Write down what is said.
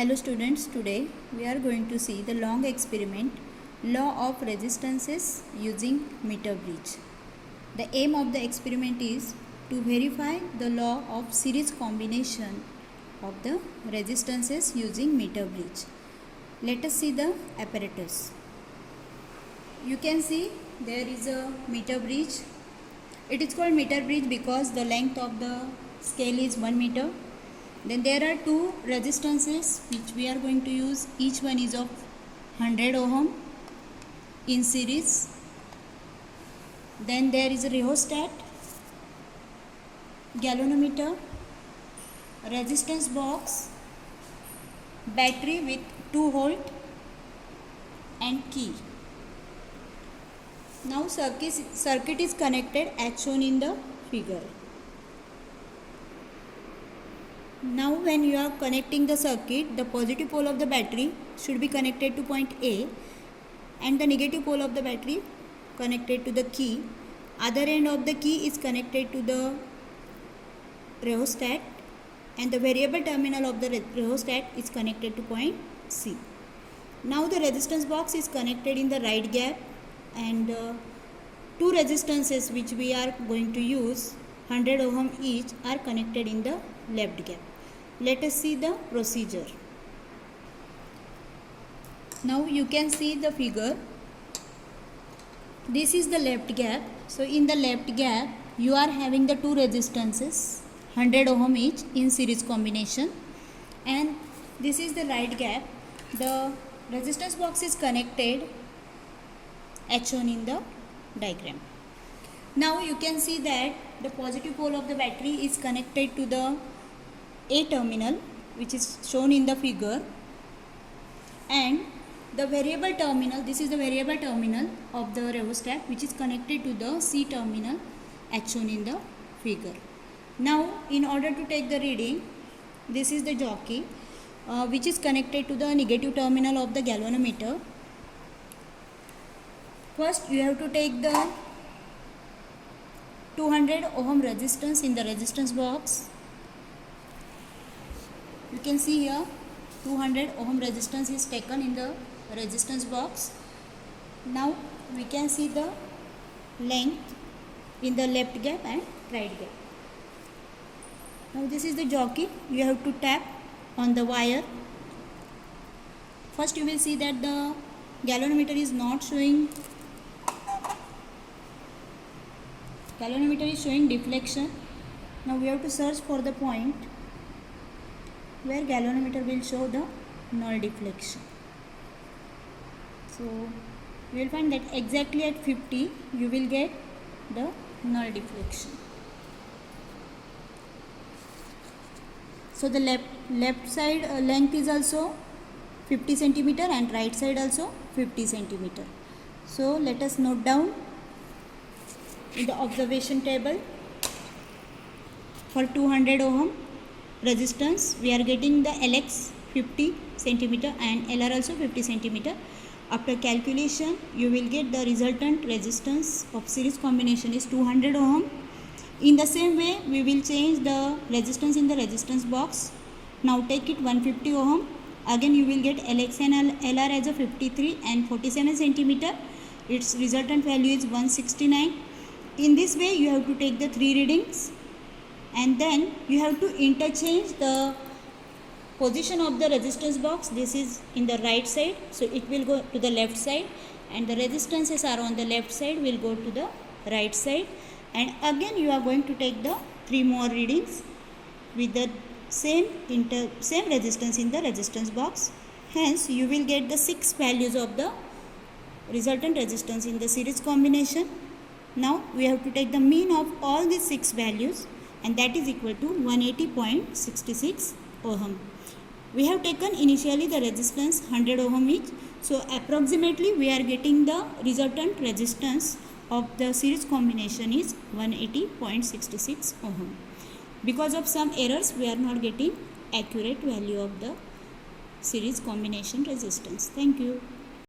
Hello students, today we are going to see the long experiment law of resistances using meter bridge. The aim of the experiment is to verify the law of series combination of the resistances using meter bridge. Let us see the apparatus. You can see there is a meter bridge. It is called meter bridge because the length of the scale is 1 meter. Then there are two resistances which we are going to use. Each one is of 100 ohm in series. Then there is a rheostat, galvanometer, resistance box, battery with 2 volt and key. Now circuit is connected as shown in the figure. Now when you are connecting the circuit, the positive pole of the battery should be connected to point A and the negative pole of the battery connected to the key. Other end of the key is connected to the rheostat and the variable terminal of the rheostat is connected to point C. Now the resistance box is connected in the right gap and two resistances which we are going to use 100 ohm each are connected in the left gap. Let us see the procedure. Now you can see the figure. This is the left gap. So in the left gap you are having the two resistances 100 ohm each in series combination, and this is the right gap. The resistance box is connected as shown in the diagram. Now you can see that the positive pole of the battery is connected to the A terminal which is shown in the figure, and the variable terminal, this is the variable terminal of the rheostat which is connected to the C terminal as shown in the figure. Now in order to take the reading, this is the jockey which is connected to the negative terminal of the galvanometer. First you have to take the 200 ohm resistance in the resistance box. You can see here 200 ohm resistance is taken in the resistance box. Now we can see the length in the left gap and right gap. Now this is the jockey. You have to tap on the wire. First you will see that the galvanometer is not showing, galvanometer is showing deflection. Now we have to search for the point where galvanometer will show the null deflection. So you will find that exactly at 50 you will get the null deflection. So the left side length is also 50 centimeter and right side also 50 centimeter. So let us note down in the observation table. For 200 ohm resistance we are getting the Lx 50 centimeter and Lr also 50 centimeter. After calculation you will get the resultant resistance of series combination is 200 ohm. In the same way we will change the resistance in the resistance box. Now take it 150 ohm. Again you will get Lx and Lr as a 53 and 47 centimeter. Its resultant value is 169. In this way you have to take the three readings and then you have to interchange the position of the resistance box. This is in the right side, so it will go to the left side, and the resistances are on the left side will go to the right side, and again you are going to take the three more readings with the same resistance in the resistance box. Hence you will get the 6 values of the resultant resistance in the series combination. Now we have to take the mean of all these 6 values, and that is equal to 180.66 ohm. We have taken initially the resistance 100 ohm each, so approximately we are getting the resultant resistance of the series combination is 180.66 ohm. Because of some errors we are not getting accurate value of the series combination resistance. Thank you.